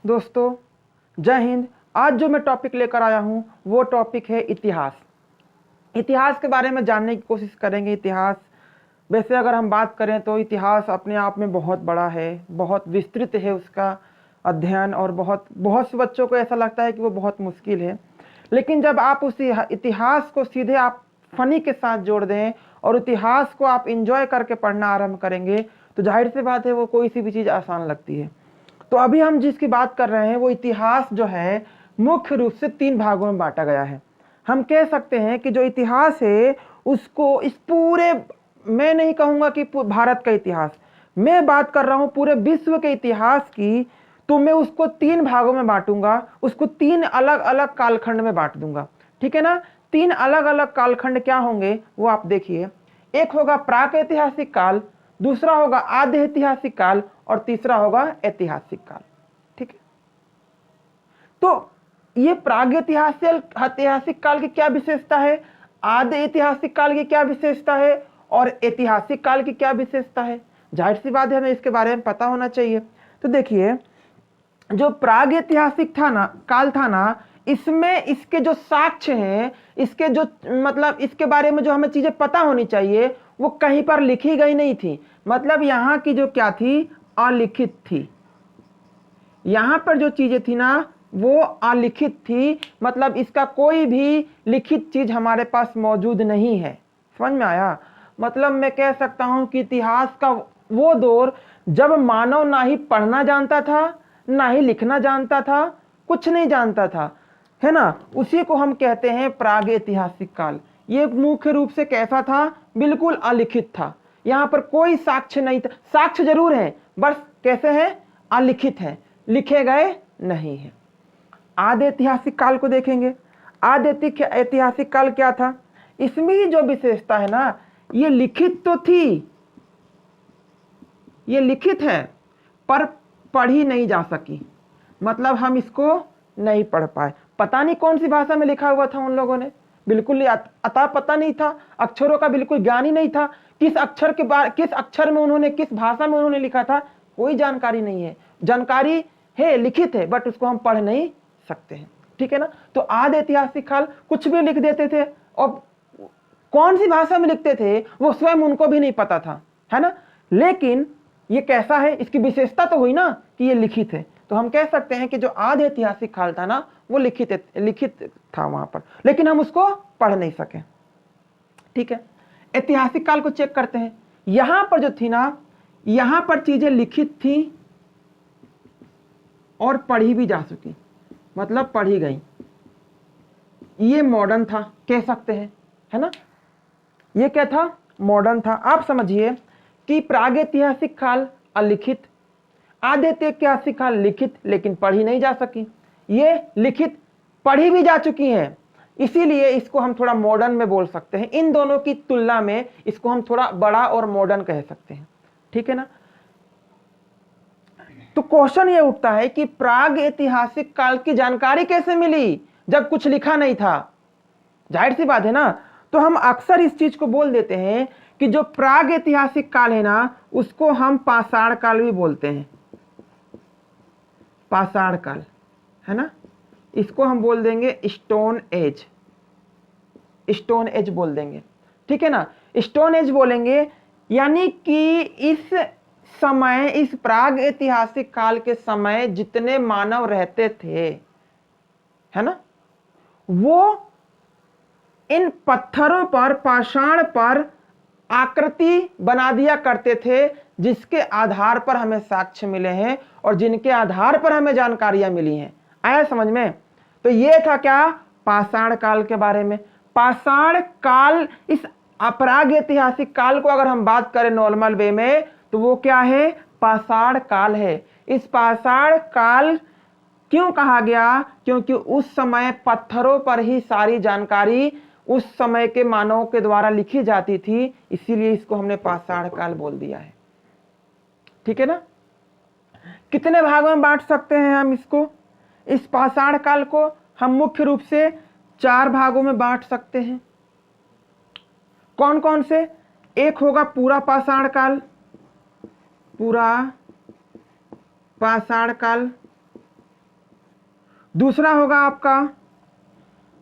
दोस्तों जय हिंद। आज जो मैं टॉपिक लेकर आया हूँ वो टॉपिक है इतिहास। इतिहास के बारे में जानने की कोशिश करेंगे। इतिहास वैसे अगर हम बात करें तो इतिहास अपने आप में बहुत बड़ा है, बहुत विस्तृत है उसका अध्ययन, और बहुत से बच्चों को ऐसा लगता है कि वो बहुत मुश्किल है। लेकिन जब आप उस इतिहास को सीधे आप फनी के साथ जोड़ दें और इतिहास को आप इंजॉय करके पढ़ना आरंभ करेंगे तो जाहिर सी बात है वो कोई सी भी चीज़ आसान लगती है। तो अभी हम जिसकी बात कर रहे हैं वो इतिहास जो है मुख्य रूप से 3 भागों में बांटा गया है। हम कह सकते हैं कि जो इतिहास है उसको इस पूरे, मैं नहीं कहूँगा कि भारत का इतिहास, मैं बात कर रहा हूँ पूरे विश्व के इतिहास की, तो मैं उसको 3 भागों में बांटूंगा, उसको 3 अलग अलग कालखंड में बांट दूंगा। ठीक है ना। 3 अलग अलग कालखंड क्या होंगे वो आप देखिए। एक होगा प्राक-ऐतिहासिक काल, दूसरा होगा आद्य ऐतिहासिक काल और तीसरा होगा ऐतिहासिक काल। ठीक है। तो ये प्रागैतिहासिक काल की क्या विशेषता है, आद्य ऐतिहासिक काल की क्या विशेषता है और ऐतिहासिक काल की क्या विशेषता है, जाहिर सी बात है हमें इसके बारे में पता होना चाहिए। तो देखिए जो प्रागैतिहासिक काल था ना, इसमें इसके जो साक्ष्य हैं, इसके जो मतलब इसके बारे में जो हमें चीजें पता होनी चाहिए वो कहीं पर लिखी गई नहीं थी। मतलब यहाँ की जो क्या थी, अलिखित थी। यहाँ पर जो चीजें थी ना वो अलिखित थी, मतलब इसका कोई भी लिखित चीज हमारे पास मौजूद नहीं है। समझ में आया। मतलब मैं कह सकता हूं कि इतिहास का वो दौर जब मानव ना ही पढ़ना जानता था ना ही लिखना जानता था, कुछ नहीं जानता था, है ना, उसी को हम कहते हैं प्रागैतिहासिक काल। ये मुख्य रूप से कैसा था, बिल्कुल अलिखित था। यहाँ पर कोई साक्ष्य नहीं था, साक्ष्य जरूर है बस कैसे है, अलिखित है, लिखे गए नहीं है। आद्य ऐतिहासिक काल को देखेंगे। आद्य ऐतिहासिक काल क्या था, इसमें ही जो विशेषता है ना, ये लिखित तो थी, ये लिखित है पर पढ़ी नहीं जा सकी। मतलब हम इसको नहीं पढ़ पाए। पता नहीं कौन सी भाषा में लिखा हुआ था उन लोगों ने, बिल्कुल अता पता नहीं था, अक्षरों का बिल्कुल ज्ञान ही नहीं था। किस अक्षर में उन्होंने, किस भाषा में उन्होंने लिखा था, कोई जानकारी नहीं है। जानकारी है, लिखित है, बट उसको हम पढ़ नहीं सकते हैं। ठीक है ना। तो आद्य ऐतिहासिक काल कुछ भी लिख देते थे और कौन सी भाषा में लिखते थे वो स्वयं उनको भी नहीं पता था, है ना। लेकिन ये कैसा है, इसकी विशेषता तो हुई ना कि ये लिखित है। तो हम कह सकते हैं कि जो आद्य ऐतिहासिक काल था ना वो लिखित था वहां पर, लेकिन हम उसको पढ़ नहीं सके। ठीक है। ऐतिहासिक काल को चेक करते हैं। यहां पर जो थी ना, यहां पर चीजें लिखित थी और पढ़ी भी जा चुकी, मतलब पढ़ी गई। ये मॉडर्न था कह सकते हैं, है ना। ये क्या था, मॉडर्न था। आप समझिए कि प्रागैतिहासिक काल अलिखित, आद्य ऐतिहासिक काल लिखित लेकिन पढ़ी नहीं जा सकी, ये लिखित पढ़ी भी जा चुकी हैं, इसीलिए इसको हम थोड़ा मॉडर्न में बोल सकते हैं। इन दोनों की तुलना में इसको हम थोड़ा बड़ा और मॉडर्न कह सकते हैं। ठीक है ना। तो क्वेश्चन ये उठता है कि प्राग ऐतिहासिक काल की जानकारी कैसे मिली जब कुछ लिखा नहीं था, जाहिर सी बात है ना। तो हम अक्सर इस चीज को बोल देते हैं कि जो प्राग ऐतिहासिक काल है ना उसको हम पाषाण काल भी बोलते हैं, पाषाण काल, है ना। इसको हम बोल देंगे स्टोन एज, स्टोन एज बोल देंगे। ठीक है ना। स्टोन एज बोलेंगे, यानी कि इस समय, इस प्राग ऐतिहासिक काल के समय जितने मानव रहते थे, है ना, वो इन पत्थरों पर, पाषाण पर आकृति बना दिया करते थे, जिसके आधार पर हमें साक्ष्य मिले हैं और जिनके आधार पर हमें जानकारियां मिली हैं। आया समझ में। तो ये था क्या, पाषाण काल के बारे में। पाषाण काल, इस प्राग ऐतिहासिक काल को अगर हम बात करें नॉर्मल वे में तो वो क्या है, पाषाण काल है। इस पाषाण काल क्यों कहा गया, क्योंकि उस समय पत्थरों पर ही सारी जानकारी उस समय के मानवों के द्वारा लिखी जाती थी, इसीलिए इसको हमने पाषाण काल बोल दिया है। ठीक है ना। कितने भागों में बांट सकते हैं हम इसको, इस पाषाण काल को हम मुख्य रूप से 4 भागों में बांट सकते हैं। कौन कौन से, एक होगा पूरा पाषाण काल, पूरा पाषाण काल, दूसरा होगा आपका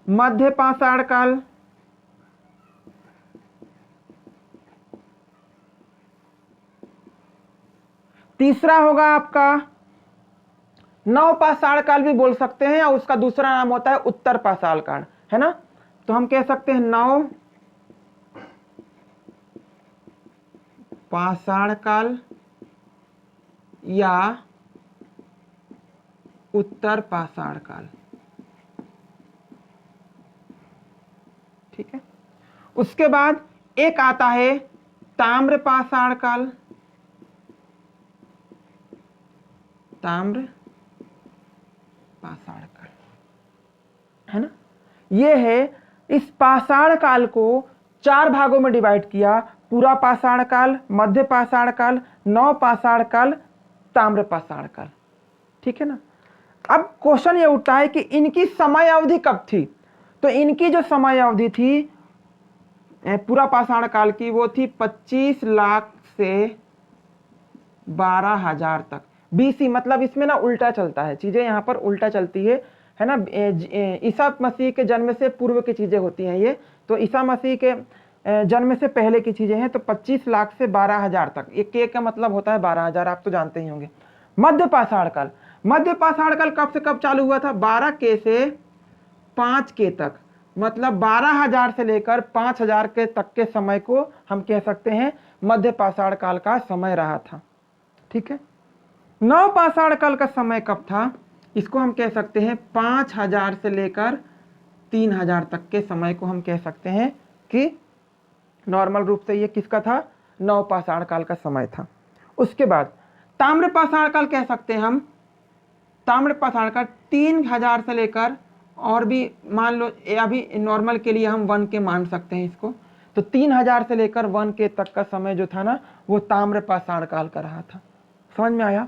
मध्य पाषाण काल, तीसरा होगा आपका नव पाषाण काल भी बोल सकते हैं, और उसका दूसरा नाम होता है उत्तर पाषाण काल, है ना। तो हम कह सकते हैं नव पाषाण काल या उत्तर पाषाण काल, ठीक है। उसके बाद एक आता है ताम्र पाषाण काल, ताम्र पाषाण काल, है ना। ये है, इस पाषाण काल को 4 भागों में डिवाइड किया, पूरा पाषाण काल, मध्य पाषाण काल, नव पाषाण काल, ताम्र पाषाण काल, ठीक है ना। अब क्वेश्चन ये उठता है कि इनकी समय अवधि कब थी। तो इनकी जो समय अवधि थी पूरा पाषाण काल की, वो थी 25 लाख से 12,000 तक BC। मतलब इसमें ना उल्टा चलता है, चीजें यहाँ पर उल्टा चलती है ना। ईसा मसीह के जन्म से पूर्व की चीजें होती हैं ये, तो ईसा मसीह के जन्म से पहले की चीजें हैं। तो 25 लाख से 12,000 तक, ये के का मतलब होता है 12,000, आप तो जानते ही होंगे। मध्य पाषाण काल, मध्य पाषाण काल कब से कब चालू हुआ था? 12K से 5K तक, मतलब 12,000 से लेकर 5,000 के तक के समय को हम कह सकते हैं मध्य पाषाण काल का समय रहा था, ठीक है। नव पाषाण काल का समय कब था? इसको हम कह सकते हैं 5,000 से लेकर 3,000 तक के समय को हम कह सकते हैं कि नॉर्मल रूप से ये किसका था? नव पाषाण काल का समय था। उसके बाद ताम्र पाषाण काल कह सकते हैं हम, ताम्र पाषाण काल 3,000 से लेकर, और भी मान लो अभी नॉर्मल के लिए हम 1K मान सकते हैं इसको, तो 3,000 से लेकर 1K तक का समय जो था ना, वो ताम्र पाषाण काल का रहा था। समझ में आया?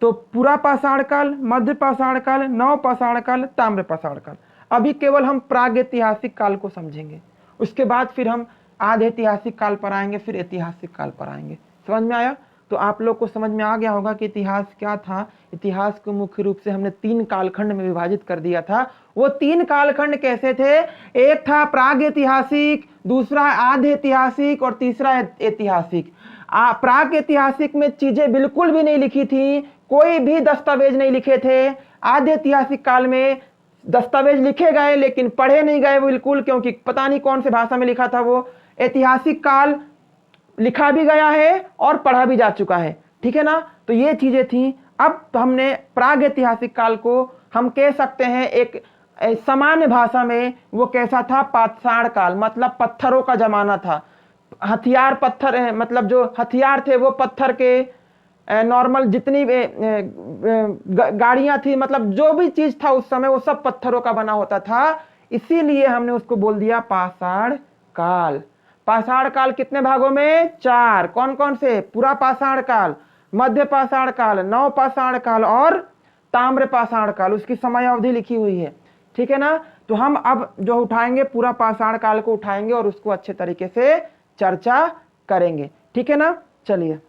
तो पूरा पाषाण काल, मध्य पाषाण काल, नव पाषाण काल, ताम्र पाषाण काल। अभी केवल हम प्रागैतिहासिक काल को समझेंगे, उसके बाद फिर हम आधे ऐतिहासिक काल पर आएंगे, फिर ऐतिहासिक काल पर आएंगे। समझ में आया? तो आप लोग को समझ में आ गया होगा कि इतिहास क्या था। इतिहास को मुख्य रूप से हमने 3 कालखंड में विभाजित कर दिया था। वो 3 कालखंड कैसे थे? एक था प्रागैतिहासिक, दूसरा आधे ऐतिहासिक, और तीसरा ऐतिहासिक। प्रागैतिहासिक में चीजें बिल्कुल भी नहीं लिखी थी, कोई भी दस्तावेज नहीं लिखे थे। आधे ऐतिहासिक काल में दस्तावेज लिखे गए लेकिन पढ़े नहीं गए बिल्कुल, क्योंकि पता नहीं कौन सी भाषा में लिखा था वो। ऐतिहासिक काल लिखा भी गया है और पढ़ा भी जा चुका है, ठीक है ना। तो ये चीजें थी। अब हमने प्रागैतिहासिक काल को हम कह सकते हैं एक सामान्य भाषा में वो कैसा था? पाषाण काल, मतलब पत्थरों का जमाना था। हथियार पत्थर, मतलब जो हथियार थे वो पत्थर के, नॉर्मल जितनी गाड़ियां थी, मतलब जो भी चीज था उस समय वो सब पत्थरों का बना होता था। इसीलिए हमने उसको बोल दिया पाषाण काल। पाषाण काल कितने भागों में? 4। कौन कौन से? पूरा पाषाण काल, मध्य पाषाण काल, नव पाषाण काल और ताम्र पाषाण काल। उसकी समय अवधि लिखी हुई है, ठीक है ना। तो हम अब जो उठाएंगे पूरा पाषाण काल को उठाएंगे और उसको अच्छे तरीके से चर्चा करेंगे, ठीक है ना। चलिए।